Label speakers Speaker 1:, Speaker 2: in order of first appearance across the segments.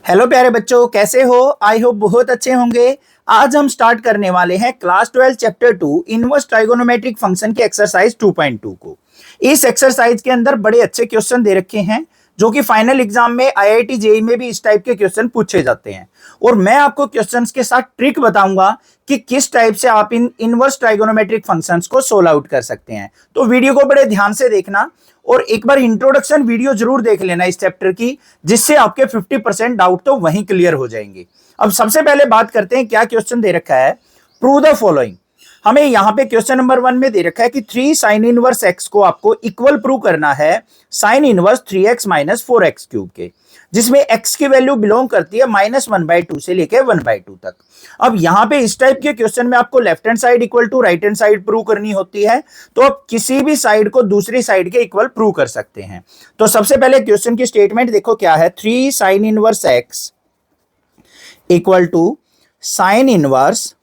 Speaker 1: Hello प्यारे बच्चों, कैसे हो? आई होप बहुत अच्छे होंगे। आज हम स्टार्ट करने वाले हैं class 12 chapter 2 inverse trigonometric function की एक्सरसाइज 2.2 को। इस एक्सरसाइज के अंदर बड़े अच्छे क्वेश्चन दे रखे हैं जो कि फाइनल एग्जाम में आईआईटी जेईई में भी इस टाइप के क्वेश्चन पूछे जाते हैं। और मैं आपको क्वेश्चंस के साथ ट्रिक बताऊंगा कि किस टाइप से आप इन इनवर्स ट्राइगोनोमेट्रिक फंक्शंस को सोल्व आउट कर सकते हैं। तो वीडियो को बड़े ध्यान से देखना और एक बार इंट्रोडक्शन वीडियो जरूर देख लेना इस चैप्टर की, जिससे आपके 50% डाउट तो वहीं क्लियर हो जाएंगे। अब सबसे पहले बात करते हैं क्या क्वेश्चन दे रखा है। Prove the following. हमें यहां पे क्वेश्चन नंबर 1 में दे रखा है कि 3 साइन इनवर्स एक्स को आपको इक्वल प्रूव करना है sign inverse 3x minus 4x cube के, जिसमें x की वैल्यू बिलोंग करती है -1/2 से लेकर 1/2 तक। अब यहां पे इस टाइप के क्वेश्चन में आपको left hand side equal to right hand side prove करनी होती है, तो आप किसी भी साइड को दूसरी साइड के इक्वल प्रूव कर सकते हैं। तो सबसे पहले क्वेश्चन की स्टेटमेंट देखो क्या है। 3 sine inverse x equal to sine inverse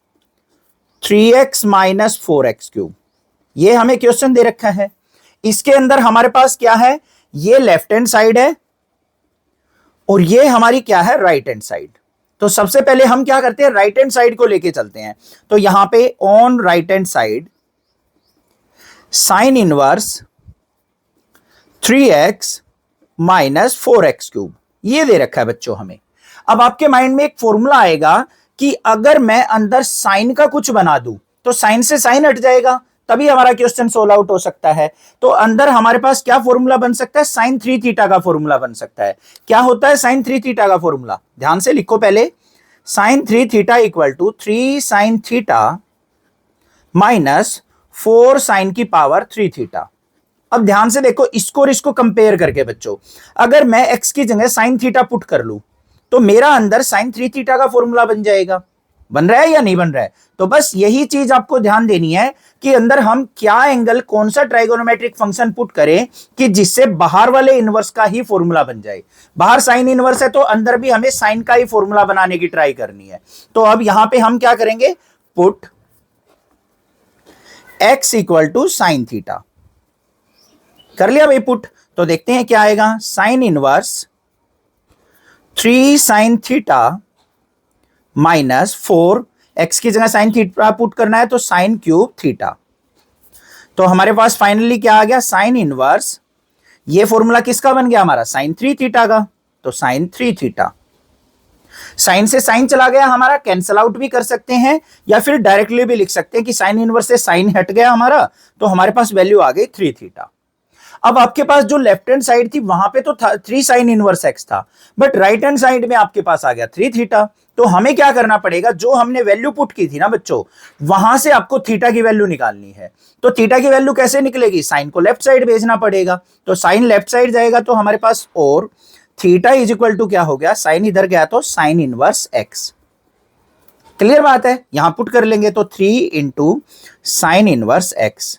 Speaker 1: 3x minus 4x cube, ये हमें क्वेश्चन दे रखा है। इसके अंदर हमारे पास क्या है, ये लेफ्ट हैंड साइड है और ये हमारी क्या है, राइट हैंड साइड। तो सबसे पहले हम क्या करते हैं, राइट हैंड साइड को लेके चलते हैं। तो यहां पे on right hand side sign inverse 3x minus 4x cube, ये दे रखा है बच्चों हमें। अब आपके माइंड में एक फॉर्मूला आएगा कि अगर मैं अंदर साइन का कुछ बना दूं तो साइन से साइन हट जाएगा, तभी हमारा क्वेश्चन सोल्व आउट हो सकता है। तो अंदर हमारे पास क्या फॉर्मूला बन सकता है, साइन 3 थीटा का फॉर्मूला बन सकता है। क्या होता है साइन 3 थीटा का फॉर्मूला, ध्यान से लिखो पहले। Sine 3 theta equal to 3 sine theta minus 4 sine की पावर 3 थीटा। अब ध्यान से देखो इसको और इसको कंपेयर करके बच्चों, अगर मैं x की जगह साइन थीटा पुट कर लूं तो मेरा अंदर साइन 3 थीटा का फॉर्मूला बन जाएगा। बन रहा है या नहीं बन रहा है? तो बस यही चीज आपको ध्यान देनी है कि अंदर हम क्या एंगल, कौन सा ट्राइगोनोमेट्रिक फंक्शन पुट करें कि जिससे बाहर वाले इनवर्स का ही फॉर्मूला बन जाए। बाहर साइन इनवर्स है तो अंदर भी हमें साइन का ही फॉर्मूला बनाने की ट्राई करनी है। तो अब यहां पे हम क्या करेंगे, put x equal to sine theta कर लिया भाई पुट। तो देखते हैं क्या आएगा, sine inverse 3 sine theta minus 4, x की जगह साइन थीटा पुट करना है तो साइन क्यूब थीटा। तो हमारे पास फाइनली क्या आ गया, साइन इनवर्स, ये फॉर्मूला किसका बन गया हमारा, साइन 3 थीटा का। तो साइन 3 थीटा, साइन से साइन चला गया हमारा, कैंसल आउट भी कर सकते हैं या फिर डायरेक्टली भी लिख सकते हैं कि साइन इनवर्स से साइन हट गया हमारा, तो हमारे पास वैल्यू आ गई 3 थीटा। अब आपके पास जो लेफ्ट हैंड साइड थी वहां पे तो 3 साइन इनवर्स एक्स था, बट राइट हैंड साइड में आपके पास आ गया 3 थीटा। तो हमें क्या करना पड़ेगा, जो हमने वैल्यू पुट की थी ना बच्चों, वहां से आपको थीटा की वैल्यू निकालनी है। तो थीटा की वैल्यू कैसे निकलेगी, साइन को लेफ्ट साइड भेजना पड़ेगा। तो साइन लेफ्ट साइड जाएगा तो हमारे पास और थीटा इज इक्वल टू क्या हो गया, साइन इधर गया तो साइन इनवर्स एक्स। क्लियर बात है, यहां पुट कर लेंगे तो 3 into sine inverse x,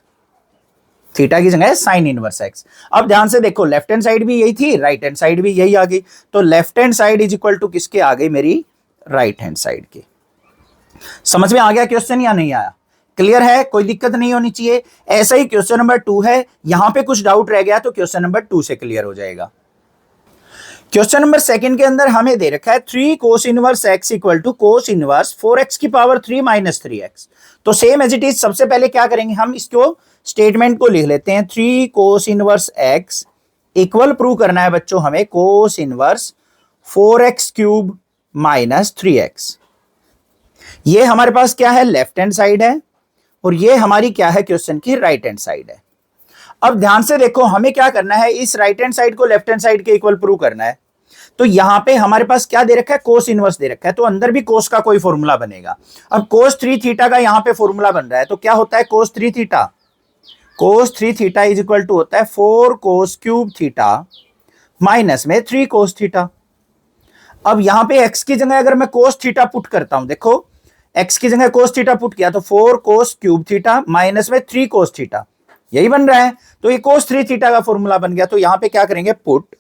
Speaker 1: theta की जगह साइन इनवर्स एक्स। अब ध्यान से देखो, लेफ्ट हैंड साइड भी यही थी, राइट हैंड साइड भी यही आ गई। तो left hand side is equal to किसके आ गई, मेरी राइट हैंड साइड के। समझ में आ गया क्वेश्चन या नहीं आया? क्लियर है, कोई दिक्कत नहीं होनी चाहिए। ऐसा ही क्वेश्चन नंबर 2 है, यहां पे कुछ डाउट रह गया तो क्वेश्चन नंबर 2 से क्लियर हो जाएगा। क्वेश्चन नंबर 2 के अंदर हमें दे रखा है 3 cos inverse x equal to cos inverse 4x की पावर 3 माइनस 3x। तो सेम एज इट इज, सबसे पहले क्या करेंगे, हम इसको स्टेटमेंट को लिख लेते हैं। 3 cos inverse x equal prove करना है बच्चों हमें कोस inverse 4x cube minus 3x। ये हमारे पास क्या है, लेफ्ट हैंड साइड है और ये हमारी क्या है क्वेश्चन की राइट हैंड साइड है। अब ध्यान से देखो, हमें क्या करना है, इस राइट हैंड साइड को लेफ्ट हैंड साइड के इक्वल प्रूव करना है। तो यहां पे हमारे पास क्या दे रखा है, कोस इनवर्स दे रखा है, तो अंदर भी कोस का कोई फॉर्मूला बनेगा। अब कोस 3 थीटा का यहां पे फॉर्मूला बन रहा है, तो क्या होता है cos 3 theta, cos 3 theta is equal to होता है 4 कोस क्यूब थीटा माइनस में 3 कोस थीटा। अब यहां पे x की जगह अगर मैं कोस थीटा पुट करता हूं, देखो x की जगह कोस थीटा पुट किया तो 4 कोस क्यूब थीटा माइनस में 3 कोस थीटा, यही बन रहा है। तो ये कोस 3 थीटा का फॉर्मूला बन गया। तो यहां पे क्या करेंगे, put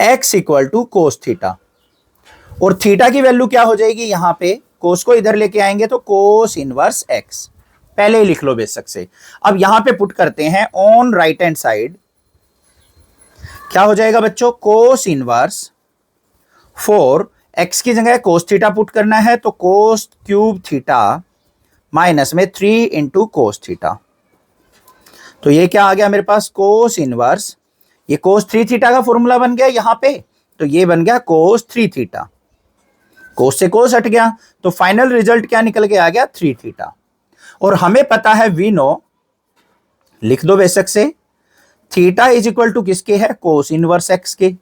Speaker 1: x equal to cos theta, और थीटा की वैल्यू क्या हो जाएगी, यहां पे कोस को इधर लेके आएंगे तो कोस इनवर्स x, पहले ही लिख लो बेशक से। अब यहां पे पुट करते हैं ऑन राइट हैंड साइड, क्या हो जाएगा बच्चों, कोस इनवर्स 4 x की जगह कोस थीटा पुट करना है तो कोस क्यूब थीटा माइनस में 3 इंटू कोस थीटा। तो ये क्या आ गया मेरे पास, कोस इनवर्स, ये कोस 3 थीटा का फॉर्मूला बन गया यहां पे, तो ये बन गया कोस 3 थीटा। कोस से कोस हट गया तो फाइनल रिजल्ट क्या निकल के आ गया, 3 थीटा। और हमें पता है वी नो, लिख दो बेशक से, थीटा इज इक्वल टू किसके है, कोस इनवर्स एक्स के।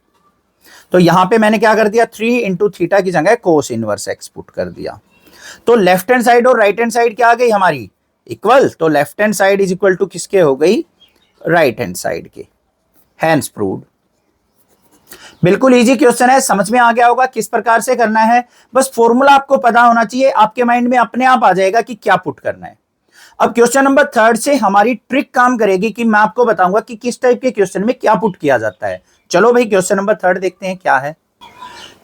Speaker 1: तो यहां पे मैंने क्या कर दिया, 3 इंटू थीटा की जगह कोस इनवर्स एक्स पुट कर दिया। तो लेफ्ट हैंड साइड और राइट हैंड साइड क्या आ गई हमारी, इक्वल। तो left hand side is equal to किसके हो गई, राइट हैंड साइड के। Hence proved. बिल्कुल इजी क्वेश्चन है, समझ में आ गया होगा किस प्रकार से करना है। बस फॉर्मूला आपको पता होना चाहिए, आपके माइंड में अपने आप आ जाएगा कि क्या पुट करना है। अब क्वेश्चन नंबर 3 से हमारी ट्रिक काम करेगी कि मैं आपको बताऊंगा कि किस टाइप के क्वेश्चन में क्या पुट किया जाता है। चलो भाई क्वेश्चन नंबर 3 देखते हैं क्या है।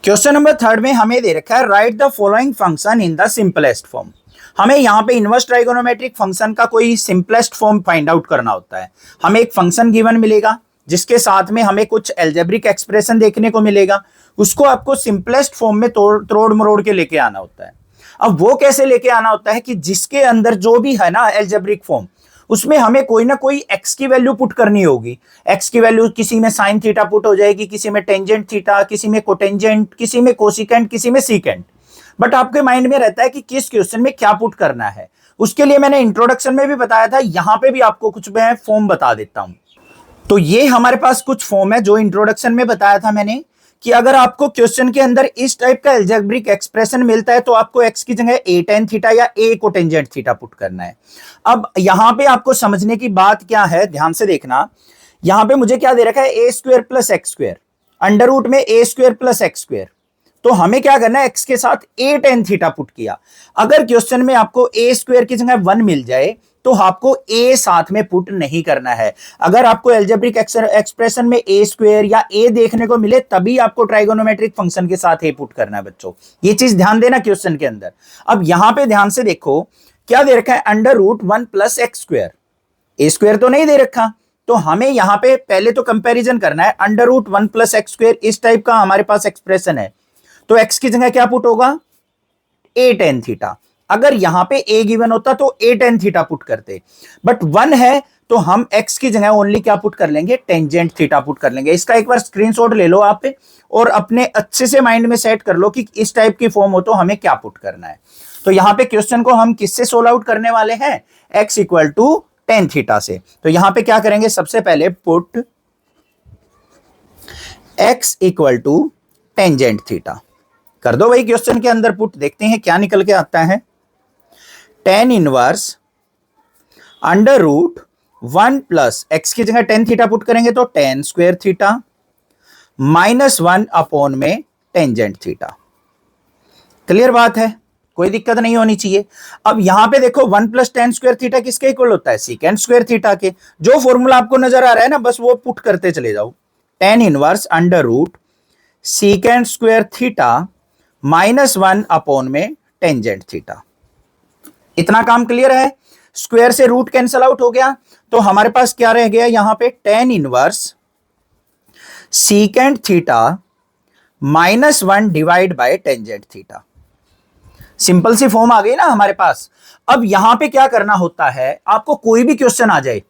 Speaker 1: क्वेश्चन नंबर 3 में हमें दे रखा है right the following function in the simplest form. हमें यहाँ पे इनवर्स ट्राइगोनोमेट्रिक फंक्शन का कोई सिंपलेस्ट फॉर्म फाइंड आउट करना होता है। हमें एक फंक्शन गिवन मिलेगा जिसके साथ में हमें कुछ एल्जेब्रिक एक्सप्रेशन देखने को मिलेगा, उसको आपको सिंपलेस्ट फॉर्म में तोड़ मरोड़ के लेके आना होता है। अब वो कैसे लेके आना होता है कि जिसके अंदर जो भी है ना एल्जेब्रिक फॉर्म, उसमें हमें कोई ना कोई एक्स की वैल्यू पुट करनी होगी। एक्स की वैल्यू किसी में साइन थीटा पुट हो जाएगी, किसी में टेंजेंट थीटा, किसी में कोटेंजेंट, किसी में कोसिकेंट, किसी में सीकेंट। बट आपके माइंड में रहता है कि किस क्वेश्चन में क्या पुट करना है। उसके लिए मैंने इंट्रोडक्शन में भी बताया था, यहां पे भी आपको कुछ मैं फॉर्म बता देता हूं। तो ये हमारे पास कुछ फॉर्म है जो इंट्रोडक्शन में बताया था मैंने, कि अगर आपको क्वेश्चन के अंदर इस टाइप का अलजेब्रिक एक्सप्रेशन मिलता है तो आपको एक्स की जगह ए टेन थीटा या ए कोटेंजेंट थीटा पुट करना है। अब यहां पे आपको समझने की बात क्या है, ध्यान से देखना। यहां पे मुझे क्या दे रखा है, a square plus x square, under root में a square plus x square. तो हमें क्या करना है, एक्स के साथ ए टेन थीटा पुट किया। अगर क्वेश्चन में आपको ए स्क्वायर की जगह 1 मिल जाए तो आपको ए साथ में पुट नहीं करना है। अगर आपको एल्जेब्रिक एक्सप्रेशन में ए स्क्वायर या ए देखने को मिले तभी आपको ट्राइगोनोमेट्रिक फंक्शन के साथ ए पुट करना है बच्चों, ये चीज ध्यान देना क्वेश्चन के अंदर। अब यहां पे ध्यान से देखो क्या दे रखा है, under root 1 plus x square. A square तो नहीं दे रखा, तो हमें यहां पे पहले तो कंपैरिजन करना है। Under root 1 plus x square इस टाइप का हमारे पास एक्सप्रेशन है, तो एक्स की जगह क्या पुट होगा, ए टेन थीटा। अगर यहां पे ए गिवन होता तो ए टेन थीटा पुट करते, बट 1 है तो हम एक्स की जगह ओनली क्या पुट कर लेंगे, टेंजेंट थीटा पुट कर लेंगे। इसका एक बार स्क्रीनशॉट ले लो आप और अपने अच्छे से माइंड में सेट कर लो कि इस टाइप की फॉर्म हो तो हमें क्या पुट करना है। तो यहां पे क्वेश्चन को हम किससे सोल्व आउट करने वाले हैं, x equal to tan theta से। तो यहां पे क्या करेंगे, सबसे पहले put x equal to tangent theta कर दो भाई क्वेश्चन के अंदर पुट, देखते हैं क्या निकल के आता है। Tan inverse under root 1 plus x की जगह टेन थीटा पुट करेंगे तो tan square theta minus 1 upon में टेंजेंट थीटा। क्लियर बात है, कोई दिक्कत नहीं होनी चाहिए। अब यहां पे देखो 1 प्लस टेन स्क्वायर थीटा किसके इक्वल होता है, सीकेंड स्क्वायर थीटा के। जो फॉर्मूला आपको नजर आ रहा है ना बस वो पुट करते चले जाओ। Tan inverse under root secant square theta minus 1 upon में टेंजेंट थीटा। इतना काम क्लियर है। स्क्वायर से रूट कैंसल आउट हो गया तो हमारे पास क्या रह गया यहां पे, tan inverse secant theta minus 1 divide by tangent theta. Simple सी फॉर्म आ गई ना हमारे पास। अब यहां पे क्या करना होता है, आपको कोई भी क्वेश्चन आ जाए,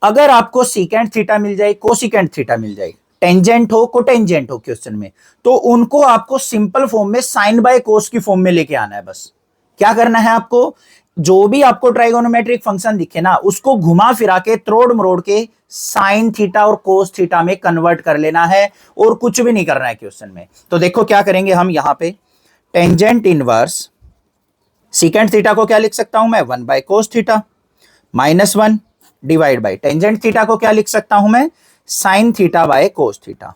Speaker 1: अगर आपको सीकेंड थीटा मिल जाए, कोसिकेंड थीटा मिल जाए, टेंजेंट हो कोटेंजेंट हो क्वेश्चन में, तो उनको आपको सिंपल फॉर्म में साइन बाय कोस की फॉर्म में लेके आना है। बस क्या करना है आपको, जो भी आपको ट्राइगोनोमेट्रिक फंक्शन दिखे ना उसको घुमा फिरा के त्रोड़ मरोड़ के साइन थीटा और कोस थीटा में कन्वर्ट कर लेना है और कुछ भी नहीं करना है क्वेश्चन में। तो देखो क्या करेंगे हम यहां पे, टेंजेंट इनवर्स सीकेंड थीटा को क्या लिख सकता हूं मैं, 1 by cos theta minus 1 divide by tangent theta को क्या लिख सकता हूं मैं, sign theta by cos theta.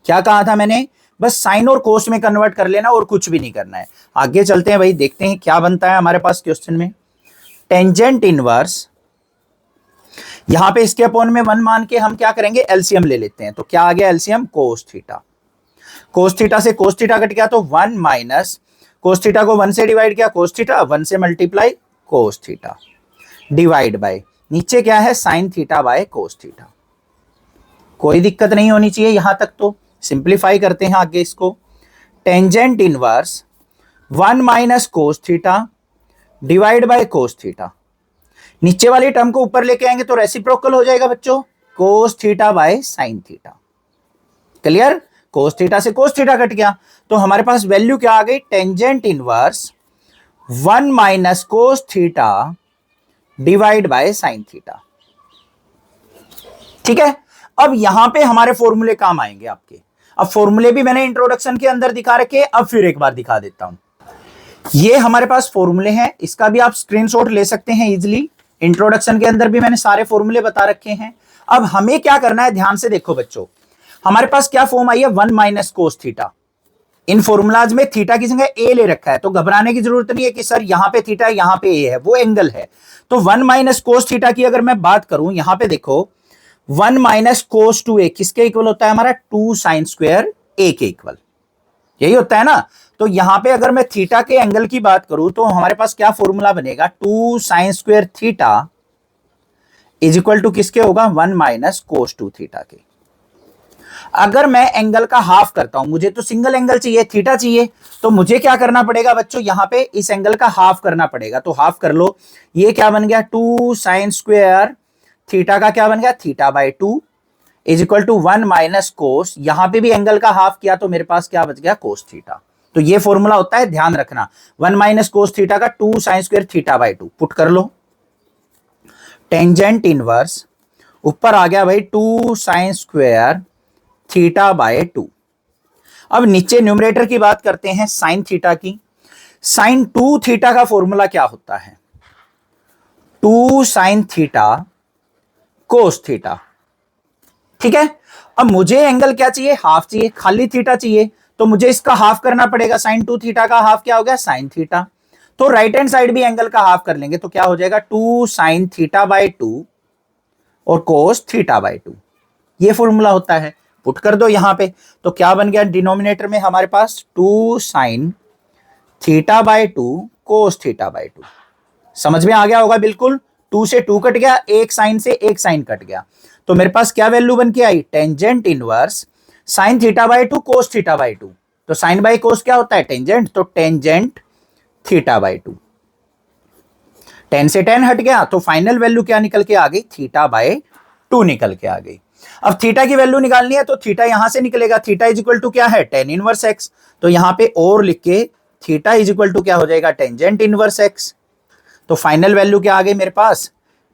Speaker 1: क्या कहा था मैंने, बस साइन और कोस में कन्वर्ट कर लेना और कुछ भी नहीं करना है। आगे चलते हैं भाई, देखते हैं क्या बनता है हमारे पास क्वेश्चन में। टेंजेंट इनवर्स, यहां पे इसके अपॉन में 1 मान के हम क्या करेंगे, एलसीएम ले लेते हैं। तो क्या आ गया LCM, cos theta. Cos theta से कोस थीटा कट गया तो 1 माइनस कोस थीटा को 1 से डिवाइड किया, कोस थीटा 1 से multiply cos theta divide bye नीचे क्या है, sign theta by cos theta. कोई दिक्कत नहीं होनी चाहिए यहां तक। तो सिंप्लीफाई करते हैं आगे इसको, tangent inverse 1 minus cos theta divide by cos theta. नीचे वाली टर्म को ऊपर लेके आएंगे तो रेसिप्रोकल हो जाएगा बच्चों, कोस theta by sine theta. Clear? Cos theta से कोस थीटा कट गया, तो हमारे पास वैल्यू क्या आ गई, tangent inverse 1 minus cos theta divide by sine theta. ठीक है, अब यहां पे हमारे फॉर्मूले काम आएंगे आपके। अब फॉर्मूले भी मैंने इंट्रोडक्शन के अंदर दिखा रखे, अब फिर एक बार दिखा देता हूं। ये हमारे पास फॉर्मूले हैं, इसका भी आप स्क्रीनशॉट ले सकते हैं इजीली। इंट्रोडक्शन के अंदर भी मैंने सारे फॉर्मूले बता रखे हैं। अब हमें क्या करना है, ध्यान से देखो बच्चों, हमारे पास क्या फॉर्म आई है, 1 माइनस कोस थीटा। इन फॉर्मूलाज में थीटा की जगह ए ले रखा है, तो घबराने की जरूरत नहीं है कि सर यहां पे थीटा यहां पे ए है, वो एंगल है। तो 1 माइनस कोस थीटा की अगर मैं बात करूं, यहां पे देखो 1 माइनस कोस टू ए किसके इक्वल होता है, हमारा 2 साइन स्क्वायर ए के इक्वल, यही होता है ना। तो यहां पे अगर मैं थीटा के एंगल की बात करूं तो हमारे पास क्या फॉर्मूला बनेगा, 2 sine square theta is equal to किसके होगा, 1 माइनस कोस टू थीटा के। अगर मैं एंगल का हाफ करता हूं, मुझे तो सिंगल एंगल चाहिए, थीटा चाहिए, तो मुझे क्या करना पड़ेगा बच्चों, यहां पे इस एंगल का हाफ करना पड़ेगा। तो हाफ कर लो, ये क्या बन गया, 2 साइन स्क्वायर थीटा का क्या बन गया, theta by 2 is equal to 1 minus cos, यहां पे भी एंगल का हाफ किया तो मेरे पास क्या बच गया, कोस थीटा। तो ये फॉर्मूला होता है, ध्यान रखना, 1 माइनस कोस थीटा का 2 sine square theta by 2 put कर लो। टेंजेंट इनवर्स ऊपर आ गया भाई 2 साइन स्क्वायर थीटा बाय 2। अब नीचे न्यूमरेटर की बात करते हैं साइन थीटा की। साइन 2 थीटा का फॉर्मूला क्या होता है, 2 साइन थीटा कोस थीटा। ठीक है, अब मुझे एंगल क्या चाहिए, हाफ चाहिए, खाली थीटा चाहिए, तो मुझे इसका हाफ करना पड़ेगा। साइन 2 थीटा का हाफ क्या हो गया, साइन थीटा। तो राइट हैंड साइड भी एंगल का हाफ कर लेंगे तो क्या हो जाएगा, 2 साइन थीटा बाय 2 और कोस थीटा बाय 2। ये फॉर्मूला होता है, पुट कर दो यहां पे, तो क्या बन गया डिनोमिनेटर में हमारे पास 2 sign theta by 2 cos theta by 2। समझ में आ गया होगा बिल्कुल, 2 से 2 कट गया, एक साइन से एक साइन कट गया, तो मेरे पास क्या वैल्यू बन के आई, tangent inverse sine theta by 2 cos theta by 2। तो साइन बाय कोस क्या होता है, टेंजेंट, तो टेंजेंट थीटा बाय 2। 10 से 10 हट गया, तो फाइनल वैल्यू क्या निकल के आ गई, थीटा बाय 2 निकल के आ गई। अब थीटा की वैल्यू निकालनी है तो थीटा यहां से निकलेगा, थीटा इज इक्वल टू क्या है, टेन इनवर्स एक्स। तो यहां पे और लिख के थीटा इज इक्वल टू क्या हो जाएगा, टेंजेंट इनवर्स एक्स। तो फाइनल वैल्यू क्या आ गई मेरे पास,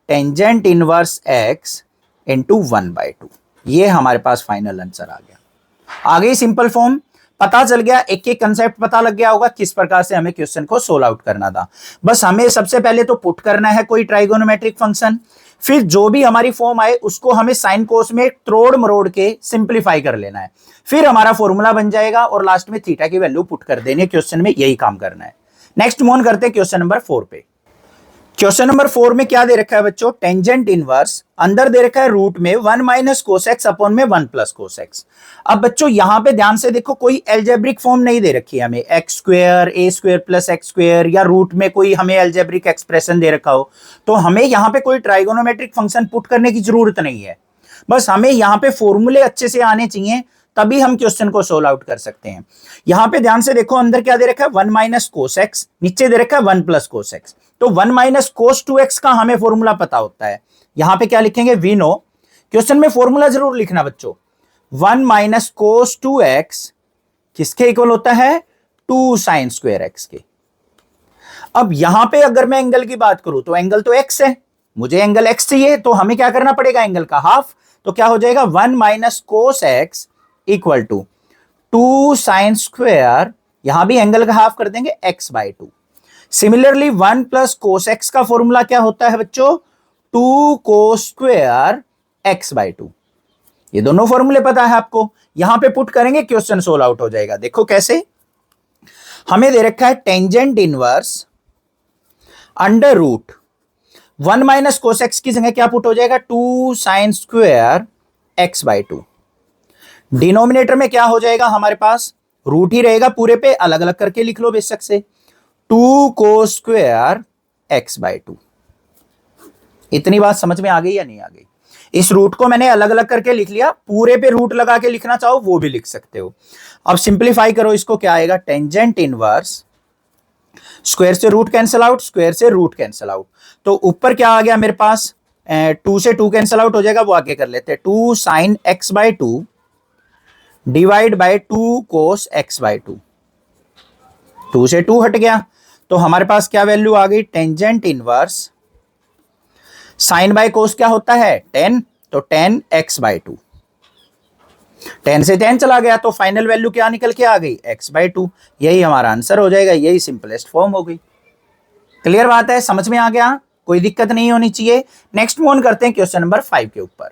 Speaker 1: टेंजेंट इनवर्स एक्स इंटू 1/2। ये हमारे पास फाइनल आंसर आ गया। आ गई सिंपल फॉर्म, पता चल गया, एक एक कंसेप्ट पता लग गया होगा किस प्रकार से हमें क्वेश्चन को सोल्व आउट करना था। बस हमें सबसे पहले तो पुट करना है कोई ट्राइगोनोमेट्रिक फंक्शन, फिर जो भी हमारी फॉर्म आए उसको हमें साइन कोस में तोड़ मरोड़ के सिंप्लीफाई कर लेना है, फिर हमारा फॉर्मूला बन जाएगा और लास्ट में थीटा की वैल्यू पुट कर देनी है। क्वेश्चन में यही काम करना है। नेक्स्ट मूव करते हैं क्वेश्चन नंबर 4 पे। क्वेश्चन नंबर 4 में क्या दे रखा है बच्चों, टेंजेंट इनवर्स अंदर दे रखा है रूट में 1 माइनस कोस एक्स अपॉन में 1 प्लस कोस एक्स। अब बच्चों यहां पे ध्यान से देखो, कोई एल्जेब्रिक फॉर्म नहीं दे रखी है हमें, x square a square plus x square, या रूट में कोई हमें एल्जेब्रिक एक्सप्रेशन दे रखा हो, तो हमें यहां पे कोई ट्राइगोनोमेट्रिक फंक्शन पुट करने की जरूरत नहीं है। बस हमें यहां पे फॉर्मूले अच्छे से आने चाहिए, तभी हम क्वेश्चन को सोल्व आउट कर सकते हैं। यहां पे ध्यान से देखो, अंदर क्या दे रखा है, 1 माइनस कोस एक्स, नीचे दे रखा है 1 प्लस कोस एक्स। तो 1 माइनस कोस 2x का हमें फॉर्मूला पता होता है, यहां पे क्या लिखेंगे, वी नो। क्वेश्चन में फॉर्मूला जरूर लिखना बच्चों, 1 माइनस कोस 2x किसके इक्वल होता है, 2 साइन स्क्वायर एक्स के। अब यहां पे अगर मैं एंगल की बात करूं तो एंगल तो x है, मुझे एंगल x चाहिए, तो हमें क्या करना पड़ेगा, एंगल का हाफ। तो क्या हो जाएगा, 1 minus cos x equal to 2 sine square, यहां भी एंगल का हाफ कर देंगे, x by 2। Similarly 1 plus cos x का फॉर्मूला क्या होता है बच्चों, 2 कोस स्क्वायर एक्स बाय 2। ये दोनों फॉर्मूले पता है आपको, यहां पे पुट करेंगे क्वेश्चन सोल्व आउट हो जाएगा। देखो कैसे, हमें दे रखा है tangent inverse under root 1 minus cos x की जगह क्या पुट हो जाएगा, 2 sine square x by 2। Denominator में क्या हो जाएगा हमारे पास, रूट ही रहेगा पूरे पे, अलग अलग करके लिख लो बेशक से, 2 कोस स्क्वायर एक्स बाय 2। इतनी बात समझ में आ गई या नहीं आ गई। इस रूट को मैंने अलग अलग करके लिख लिया, पूरे पे रूट लगा के लिखना चाहो वो भी लिख सकते हो। अब सिंप्लीफाई करो इसको, क्या आएगा, टेंजेंट इनवर्स, स्क्वायर से रूट कैंसिल आउट, स्क्वायर से रूट कैंसिल आउट, तो ऊपर क्या आ गया मेरे पास, 2 से 2 कैंसिल आउट हो जाएगा, वो आगे कर लेते हैं, 2 sine x by 2 divide by 2 cos x by 2, 2 से 2 हट गया, तो हमारे पास क्या वैल्यू आ गई, tangent inverse sign by cos क्या होता है 10, तो 10 एक्स बाई 2, 10 से 10 चला गया, तो फाइनल वैल्यू क्या निकल के आ गई, x बाई 2, यही हमारा आंसर हो जाएगा, यही सिंपलेस्ट फॉर्म हो गई। क्लियर बात है, समझ में आ गया, कोई दिक्कत नहीं होनी चाहिए। नेक्स्ट मूव ऑन करते हैं क्वेश्चन नंबर 5 के ऊपर।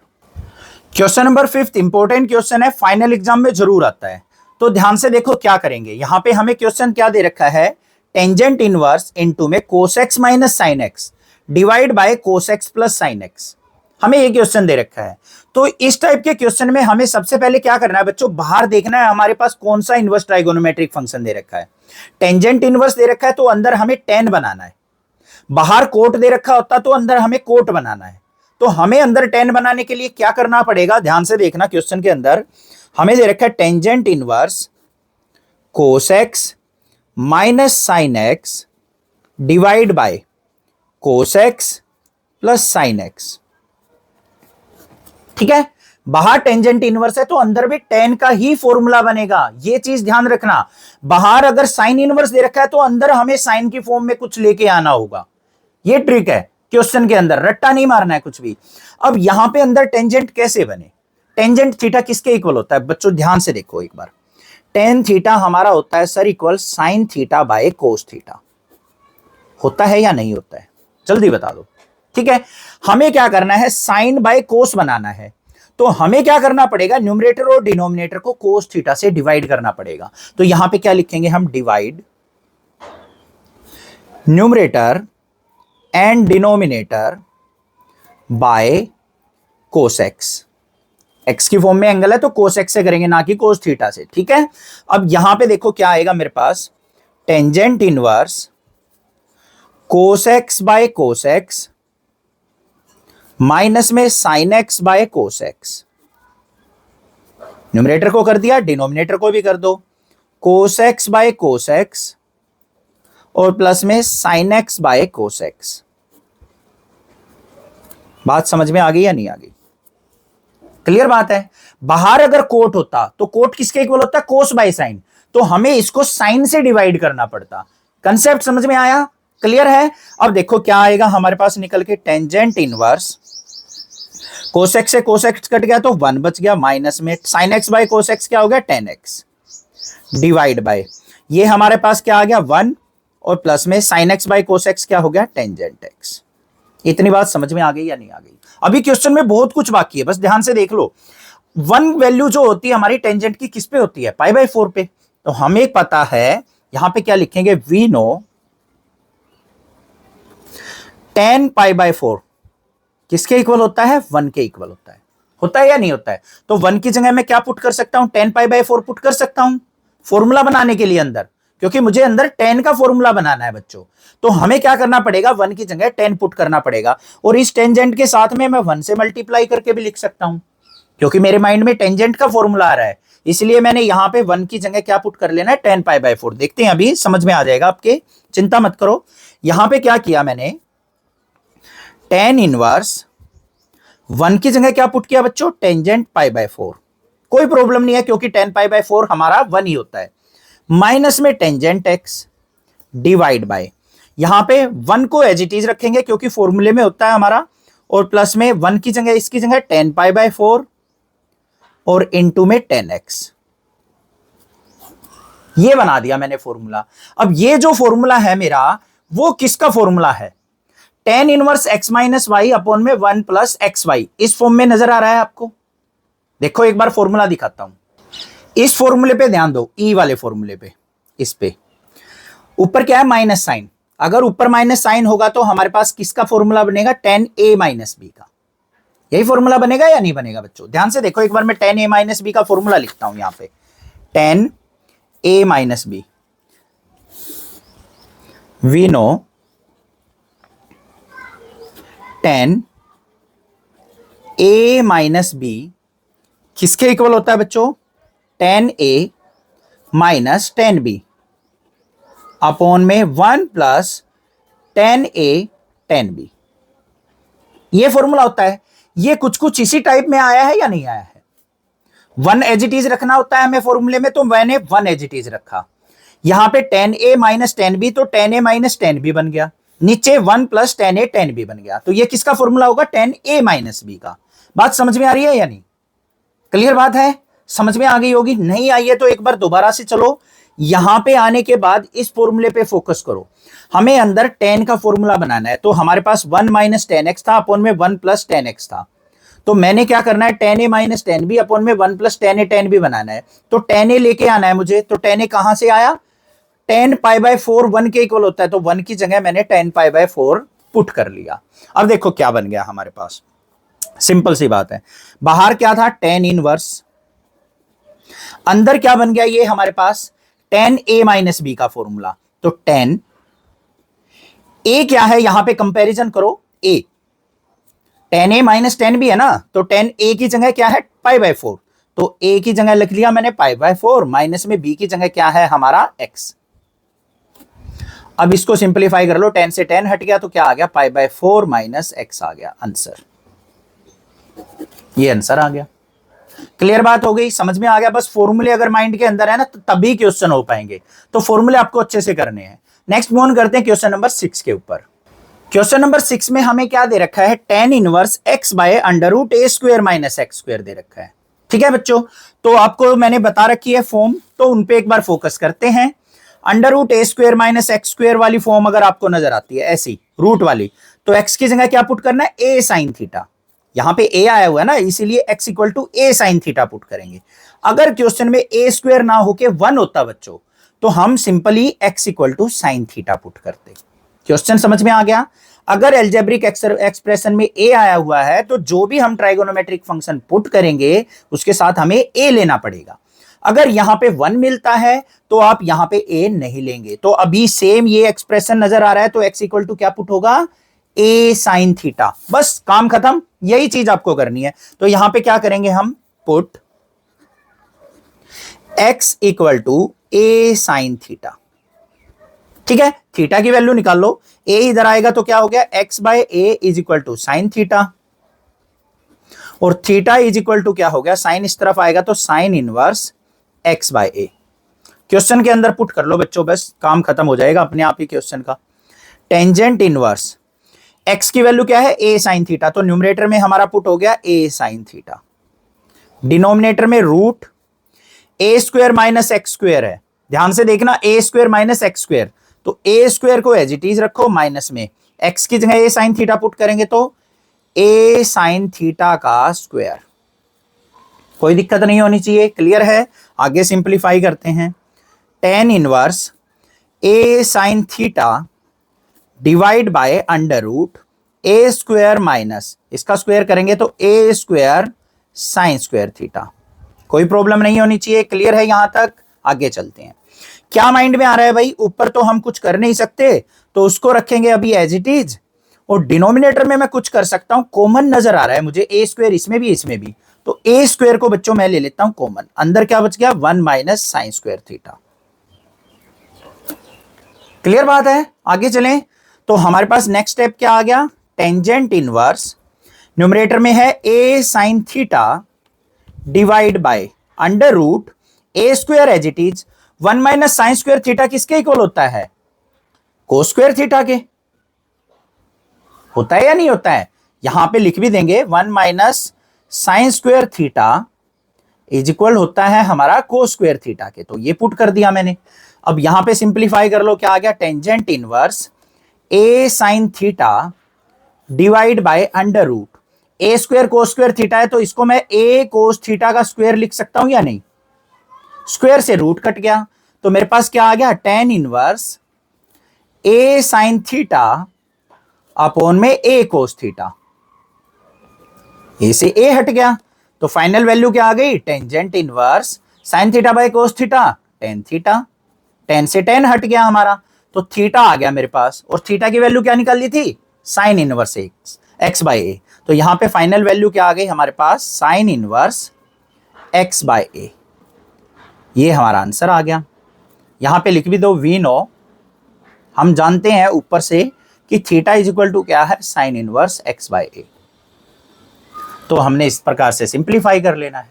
Speaker 1: क्वेश्चन नंबर 5 इंपॉर्टेंट क्वेश्चन है, फाइनल एग्जाम में जरूर आता है, तो ध्यान से देखो क्या करेंगे। यहां पे हमें क्वेश्चन क्या दे रखा है, टेंजेंट इनवर्स इनटू में कोस x minus sine x divide by cos x plus sine x, हमें ये क्वेश्चन दे रखा है। तो इस टाइप के क्वेश्चन में हमें सबसे पहले क्या करना है बच्चों, बाहर देखना है हमारे पास कौन सा इनवर्स ट्राइगोनोमेट्रिक फंक्शन दे रखा है। टेंजेंट इनवर्स दे रखा है तो अंदर हमें tan बनाना है, बाहर कोट दे रखा होता तो अंदर हमें कोट बनाना है। तो हमें अंदर tan बनाने के लिए क्या करना पड़ेगा, ध्यान से देखना, क्वेश्चन के अंदर हमें दे रखा है tangent inverse cos x minus sine x divide by cos x plus sine x, ठीक है। बाहर टेंजेंट इनवर्स है तो अंदर भी tan का ही फॉर्मूला बनेगा, ये चीज ध्यान रखना। बाहर अगर साइन इनवर्स दे रखा है तो अंदर हमें साइन की फॉर्म में कुछ लेके आना होगा, ये ट्रिक है क्वेश्चन के अंदर, रट्टा नहीं मारना है कुछ भी। अब यहां पे अंदर टेंजेंट कैसे बने, टेंजेंट थीटा किसके इक्वल होता है बच्चों, ध्यान से देखो एक बार, टेन थीटा हमारा होता है sir equal sign theta by cos theta, होता है या नहीं होता है, जल्दी बता दो, ठीक है। हमें क्या करना है, साइन बाय कोस बनाना है, तो हमें क्या करना पड़ेगा, न्यूमरेटर और डिनोमिनेटर को कोस थीटा से डिवाइड करना पड़ेगा। तो यहां पे क्या लिखेंगे हम, divide numerator and denominator by cos x, x की फॉर्म में एंगल है तो कोस एक्स से करेंगे ना कि कोस थीटा से, ठीक है। अब यहां पे देखो क्या आएगा मेरे पास, tangent inverse cos x by cos x minus में sine x by cos x, numerator को कर दिया, डिनोमिनेटर को भी कर दो, cos x by cos x और प्लस में sine x by cos x. बात समझ में आ गई या नहीं आ गई, क्लियर बात है। बाहर अगर कोट होता तो कोट किसके इक्वल होता है, कोस बाय साइन, तो हमें इसको साइन से डिवाइड करना पड़ता। कंसेप्ट समझ में आया, क्लियर है। अब देखो क्या आएगा हमारे पास निकल के, टेंजेंट इनवर्स कोस एक्स से कोस एक्स कट गया तो 1 बच गया, माइनस में sine x by cos x क्या हो गया, tan x डिवाइड बाय, ये हमारे पास क्या आ गया 1 और प्लस में sine x by cos x क्या हो गया, टेंजेंट x। इतनी बात समझ में आ गई या नहीं आ गई, अभी क्वेश्चन में बहुत कुछ बाकी है, बस ध्यान से देख लो। 1 वैल्यू जो होती है हमारी टेंजेंट की किस पे होती है, पाई बाय 4 पे, तो हमें पता है यहां पे क्या लिखेंगे, we know tan pi by 4 किसके इक्वल होता है, 1 के इक्वल होता है या नहीं होता है। तो 1 की जगह मैं क्या पुट कर सकता हूं, tan पाई बाय 4 पुट कर सकता हूं फॉर्मूला बनाने के लिए अंदर, क्योंकि मुझे अंदर tan का फॉर्मूला बनाना है बच्चों। तो हमें क्या करना पड़ेगा, 1 की जगह tan पुट करना पड़ेगा, और इस टेंजेंट के साथ में मैं 1 से मल्टीप्लाई करके भी लिख सकता हूं, क्योंकि मेरे माइंड में टेंजेंट का फॉर्मूला आ रहा है, इसलिए मैंने यहां पे 1 की जगह क्या पुट कर लेना है, tan पाई बाय 4। देखते हैं अभी समझ में आ जाएगा आपके, चिंता मत करो। यहां पे क्या किया मैंने, tan इनवर्स 1 की जगह क्या पुट किया बच्चों, टेंजेंट पाई बाय 4, कोई प्रॉब्लम नहीं है क्योंकि tan पाई बाय 4 हमारा 1 ही होता है, माइनस में टेंजेंट x डिवाइड बाय, यहां पे 1 को एज इट इज रखेंगे क्योंकि फॉर्मूले में होता है हमारा, और प्लस में 1 की जगह इसकी जगह tan पाई बाय 4 और इनटू में tan x, ये बना दिया मैंने फॉर्मूला। अब ये जो फॉर्मूला है मेरा वो किसका फॉर्मूला है, tan inverse x minus y upon में 1 प्लस एक्स वाई, इस फॉर्म में नजर आ रहा है आपको। देखो एक बार फॉर्मूला दिखाता हूं, इस फॉर्मूले पे ध्यान दो, ई वाले फॉर्मूले पे, इस पे ऊपर क्या है, माइनस साइन, अगर ऊपर माइनस साइन होगा तो हमारे पास किसका फॉर्मूला बनेगा, tan a माइनस बी का, यही फॉर्मूला बनेगा या नहीं बनेगा बच्चों, ध्यान से देखो एक बार, मैं tan a माइनस बी का फॉर्मूला लिखता हूं यहां पे, tan a minus b, we know tan a minus b किसके इक्वल होता है बच्चों? tan a minus tan b upon में 1 plus tan a tan b। ये फॉर्मूला होता है। ये कुछ कुछ इसी टाइप में आया है या नहीं आया है? वन एज इट इज रखना होता है हमें फॉर्मूले में, तो मैंने वन एज इट इज रखा। यहां पे tan a minus tan b, तो tan a minus tan b बन गया। नीचे 1 plus tan a tan b बन गया। तो ये किसका फॉर्मूला होगा? tan a माइनस b का। बात समझ में आ रही है या नहीं? क्लियर बात है? समझ में आ गई होगी। नहीं आई है तो एक बार दोबारा से चलो, यहां पे आने के बाद इस फॉर्मूले पे फोकस करो। हमें अंदर tan का फॉर्मूला बनाना है, तो हमारे पास 1 माइनस टेन एक्स था अपॉन में 1 प्लस टेन एक्स था। तो मैंने क्या करना है? tan a minus tan b upon में 1 plus tan a tan b बनाना है। तो tan a लेके आना है मुझे। तो tan a कहां से आया? tan पाई बाय 4 1 के इक्वल होता है, तो 1 की जगह मैंने tan पाई बाय 4 पुट कर लिया। अब देखो क्या बन गया हमारे पास। सिंपल सी बात है, बाहर क्या था? tan इनवर्स, अंदर क्या बन गया? ये हमारे पास tan a माइनस b का फॉर्मूला। तो tan a क्या है? यहां पे कंपैरिजन करो। a tan a minus tan b है ना, तो tan a की जगह क्या है? पाई बाय 4। तो a की जगह लिख लिया मैंने पाई बाय 4, माइनस में b की जगह क्या है हमारा? x। अब इसको सिंपलीफाई कर लो, tan से tan हट गया तो क्या आ गया? पाई बाय 4 माइनस x आ गया आंसर। ये आंसर आ गया। क्लियर बात हो गई? समझ में आ गया? बस फॉर्मूले अगर माइंड के अंदर है ना, तो तभी क्वेश्चन हो पाएंगे। तो फॉर्मूले आपको अच्छे से करने हैं। नेक्स्ट मूव ऑन करते हैं क्वेश्चन नंबर 6 के ऊपर। क्वेश्चन नंबर 6 में हमें क्या दे रखा है? tan inverse x by under root a square minus x square दे रखा है। ठीक है बच्चों, तो आपको मैंने बता रखी है फॉर्म, तो उनपे एक बार फोकस करते हैं। Under root a square minus x square वाली फॉर्म अगर आपको नजर आती है ऐसी रूट वाली, तो x की जगह क्या पुट करना है? a sine theta. यहां पे a आया हुआ है ना, इसीलिए x equal to a sine theta put करेंगे। अगर क्वेश्चन में a स्क्वायर ना होके 1 होता बच्चों, तो हम simply x equal to sine theta put करते। क्वेश्चन समझ में आ गया? अगर एल्जेब्रिक एक्सप्रेशन में a आया हुआ है, तो जो भी हम ट्राइगोनोमेट्रिक फंक्शन पुट करेंगे उसके साथ हमें a लेना पड़ेगा। अगर यहां पे 1 मिलता है तो आप यहां पे a नहीं लेंगे। तो अभी सेम ये एक्सप्रेशन नजर आ रहा है, तो x इक्वल टू क्या पुट होगा? a sine theta. बस काम खत्म, यही चीज आपको करनी है। तो यहां पे क्या करेंगे हम? Put x equal to a sine theta. ठीक है, थीटा की वैल्यू निकाल लो। a इधर आएगा तो क्या हो गया? x bye a is equal to sine theta, और थीटा इज इक्वल टू क्या हो गया? साइन इस तरफ आएगा तो sine inverse x bye a। Question के अंदर पुट कर लो बच्चों, बस काम खत्म हो जाएगा अपने आप ही क्वेश्चन का। टेंजेंट इनवर्स x की वैल्यू क्या है? a साइन थीटा, तो न्यूमरेटर में हमारा पुट हो गया a साइन थीटा। डिनोमिनेटर में root a square minus x square है, ध्यान से देखना, a square minus x square, तो a स्क्वायर को एज इट इज रखो, माइनस में x की जगह a साइन थीटा पुट करेंगे तो a साइन थीटा का स्क्वायर। कोई दिक्कत नहीं होनी चाहिए। क्लियर है? आगे सिंपलीफाई करते हैं। tan inverse a sine theta divide by under root a square minus, इसका स्क्वायर करेंगे तो a square sine square theta. कोई प्रॉब्लम नहीं होनी चाहिए। क्लियर है यहां तक? आगे चलते हैं। क्या माइंड में आ रहा है भाई? ऊपर तो हम कुछ कर नहीं सकते, तो उसको रखेंगे अभी एज इट इज, और डिनोमिनेटर में मैं कुछ कर सकता हूं। कॉमन नजर आ रहा है मुझे a स्क्वायर, इसमें भी इसमें भी, तो a स्क्वायर को बच्चों मैं ले लेता हूं कॉमन। अंदर क्या बच गया? 1 minus sine square theta. Clear बात है? आगे चलें। तो हमारे पास नेक्स्ट स्टेप क्या आ गया? टेंजेंट इनवर्स, न्यूमरेटर में है a sine theta divide by under root a square as it is. 1 minus sine square theta किसके इक्वल होता है? कोस स्क्वायर थीटा के। होता है या नहीं होता है? यहां पे लिख भी देंगे 1 minus sine square theta is equal होता है हमारा कोस स्क्वायर थीटा के। तो ये पुट कर दिया मैंने। अब यहां पे सिंपलीफाई कर लो, क्या आ गया? Tangent inverse a sine theta divide by under root a square cos square theta है, तो इसको मैं a कोस थीटा का स्क्वायर लिख सकता हूं या नहीं? स्क्वायर से रूट कट गया, तो मेरे पास क्या आ गया? tan inverse a sine theta upon में a कोस थीटा। a से a हट गया, तो फाइनल वैल्यू क्या आ गई? Tangent inverse sine theta by cos theta, tan theta. tan से tan हट गया हमारा, तो थीटा आ गया मेरे पास, और थीटा की वैल्यू क्या निकाल ली थी? Sine inverse x bye a। तो यहां पे फाइनल वैल्यू क्या आ गई हमारे पास, साइन इनवर्स x बाय ए। ये हमारा आंसर आ गया। यहां पे लिख भी दो वी नो, हम जानते हैं ऊपर से कि थीटा इज इक्वल टू क्या है, साइन इनवर्स x बाय ए। तो हमने इस प्रकार से सिंप्लीफाई कर लेना है।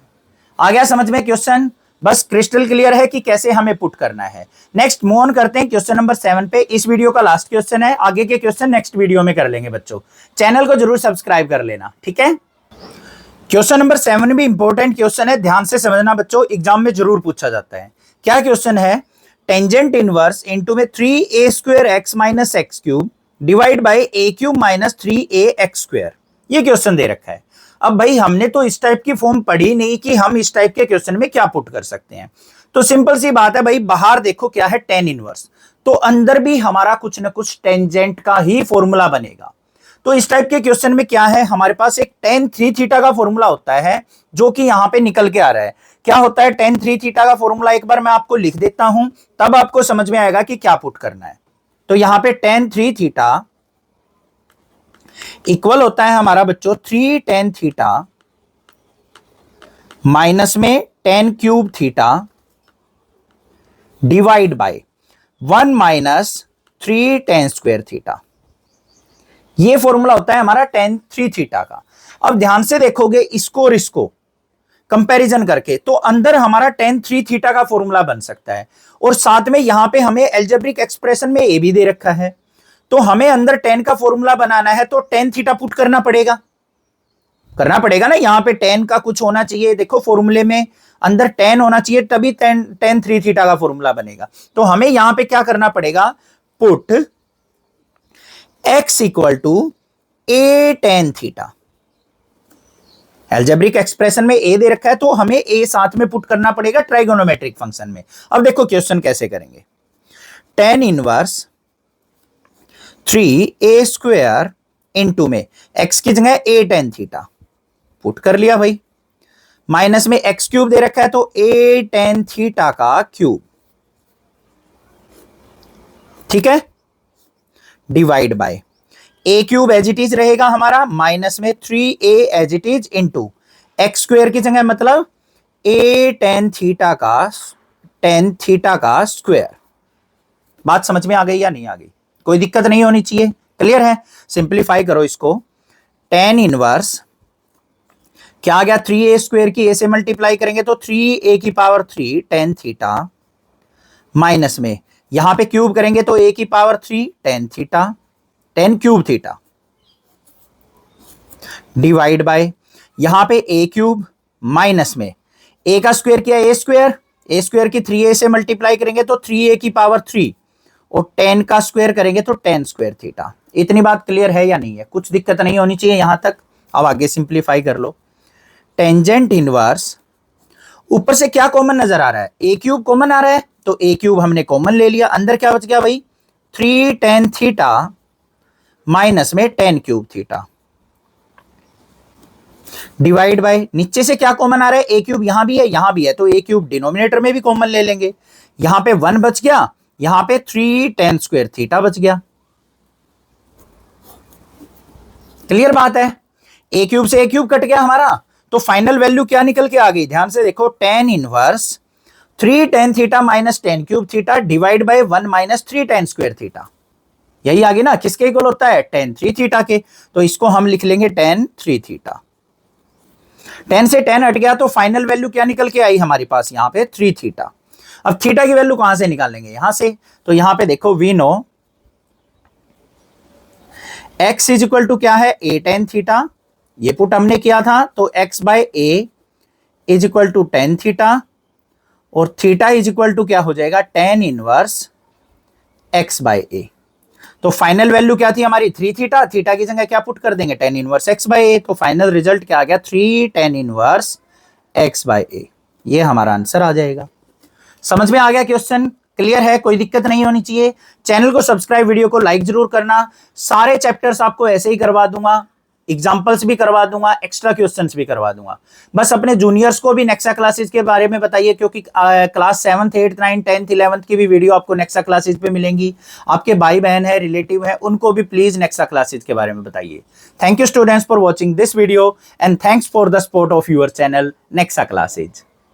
Speaker 1: आ गया समझ में क्वेश्चन? बस क्रिस्टल क्लियर है कि कैसे हमें पुट करना है। नेक्स्ट मूव ऑन करते हैं क्वेश्चन नंबर 7 पे। इस वीडियो का लास्ट क्वेश्चन है, आगे के क्वेश्चन नेक्स्ट वीडियो में कर लेंगे बच्चों। चैनल को जरूर सब्सक्राइब कर लेना, ठीक है। क्वेश्चन नंबर 7 भी इंपॉर्टेंट क्वेश्चन है, ध्यान से समझना बच्चों, एग्जाम में जरूर पूछा जाता है। क्या क्वेश्चन है, टेंजेंट इनवर्स इनटू में 3a² x minus x cube divide by a cube minus 3ax²। ये क्वेश्चन दे रखा है। अब भाई हमने तो इस टाइप की फॉर्म पढ़ी नहीं कि हम इस टाइप के क्वेश्चन में क्या पुट कर सकते हैं। तो सिंपल सी बात है भाई, बाहर देखो क्या है, टेन इनवर्स, तो अंदर भी हमारा कुछ ना कुछ टेंजेंट का ही फॉर्मूला बनेगा। तो इस टाइप के क्वेश्चन में क्या है, हमारे पास एक tan 3 थीटा का फॉर्मूला होता है जो कि यहां पे निकल के आ रहा है। क्या होता है tan 3 थीटा का फॉर्मूला, एक बार मैं आपको लिख देता हूं, तब आपको समझ में आएगा कि क्या पुट करना है। तो यहां पे tan 3 थीटा इक्वल होता है हमारा बच्चों 3 tan थीटा माइनस में tan cube theta divide bye 1 minus 3 tan square theta. ये फॉर्मूला होता है हमारा tan 3 थीटा का। अब ध्यान से देखोगे इसको और इसको कंपैरिजन करके, तो अंदर हमारा tan 3 थीटा का फॉर्मूला बन सकता है, और साथ में यहां पे हमें एल्जेब्रिक एक्सप्रेशन में ए भी दे रखा है। तो हमें अंदर tan का फॉर्मूला बनाना है, तो tan थीटा पुट करना पड़ेगा ना। यहां पे tan का कुछ होना चाहिए, देखो फॉर्मूले में अंदर tan होना चाहिए, तभी tan 3 थीटा का फॉर्मूला बनेगा। तो हमें यहां पे क्या करना पड़ेगा, put x equal to a tan theta. Algebraic expression में a दे रखा है, तो हमें a साथ में पुट करना पड़ेगा ट्राइगोनोमेट्रिक फंक्शन में। अब देखो क्वेश्चन कैसे करेंगे, tan इनवर्स 3a² इनटू में x की जगह a tan थीटा पुट कर लिया भाई, माइनस में x क्यूब दे रखा है, तो a tan थीटा का क्यूब, ठीक है, divide by a cube as it is रहेगा हमारा, माइनस में 3a as it is into x square की जगह मतलब a tan थीटा का स्क्वायर। बात समझ में आ गई या नहीं आ गई? कोई दिक्कत नहीं होनी चाहिए, क्लियर है। सिंप्लीफाई करो इसको, tan इनवर्स क्या आ गया, 3a² की a से मल्टीप्लाई करेंगे तो 3a की पावर 3 tan थीटा, माइनस में यहां पे क्यूब करेंगे तो a की power 3 tan theta, tan cube theta, divide bye यहां पे a क्यूब, माइनस में a का स्क्वायर किया a स्क्वायर की 3a से मल्टीप्लाई करेंगे तो 3a की पावर 3, और tan का स्क्वायर करेंगे तो tan स्क्वायर थीटा। इतनी बात क्लियर है या नहीं है? कुछ दिक्कत नहीं होनी चाहिए यहां तक। अब आगे सिंप्लीफाई कर लो, टेंजेंट इनवर्स, ऊपर से क्या कॉमन नजर आ रहा है, a क्यूब कॉमन आ रहा है, तो a क्यूब हमने कॉमन ले लिया, अंदर क्या बच गया भाई, 3 tan थीटा माइनस में tan cube theta, divide bye नीचे से क्या कॉमन आ रहा है, a क्यूब यहां भी है, तो a क्यूब डिनोमिनेटर में भी कॉमन ले लेंगे, यहां पे 1 बच गया, यहां पे 3 tan स्क्वायर थीटा बच गया। क्लियर बात है, a क्यूब से a क्यूब कट गया हमारा, तो फाइनल वैल्यू क्या निकल के आ गई, ध्यान से देखो, tan inverse 3 tan theta minus tan cube theta divide bye 1 minus 3 tan square theta. यही आ गई ना, किसके इक्वल होता है, tan 3 थीटा के। तो इसको हम लिख लेंगे tan 3 थीटा। tan से tan हट गया, तो फाइनल वैल्यू क्या निकल के आई हमारे पास, यहां पे 3 थीटा। अब थीटा की वैल्यू कहां से निकालेंगे, यहां से। तो यहां पे देखो we know x is equal to क्या है, a tan थीटा, ये पुट हमने किया था, तो x bye a is equal to tan theta, और थीटा इज इक्वल टू क्या हो जाएगा, tan inverse x bye a। तो फाइनल वैल्यू क्या थी हमारी, 3 थीटा, थीटा की जगह क्या पुट कर देंगे, tan inverse x bye a। तो फाइनल रिजल्ट क्या आ गया, 3 tan inverse x bye a। ये हमारा आंसर आ जाएगा। समझ में आ गया क्वेश्चन? क्लियर है, कोई दिक्कत नहीं होनी चाहिए। चैनल को सब्सक्राइब, वीडियो को लाइक जरूर करना। सारे चैप्टर्स आपको ऐसे ही करवा दूंगा, एग्जाम्पल्स भी करवा दूंगा, एक्स्ट्रा क्वेश्चंस भी करवा दूंगा। बस अपने जूनियर्स को भी नेक्सा क्लासेस के बारे में बताइए, क्योंकि class 7th 8th 9th 10th 11th की भी वीडियो आपको नेक्सा क्लासेस पे मिलेंगी। आपके भाई बहन है, रिलेटिव है, उनको भी प्लीज नेक्सा क्लासेस के बारे में बताइए। Thank you students for watching this video and thanks for the support of your channel Nexa classes.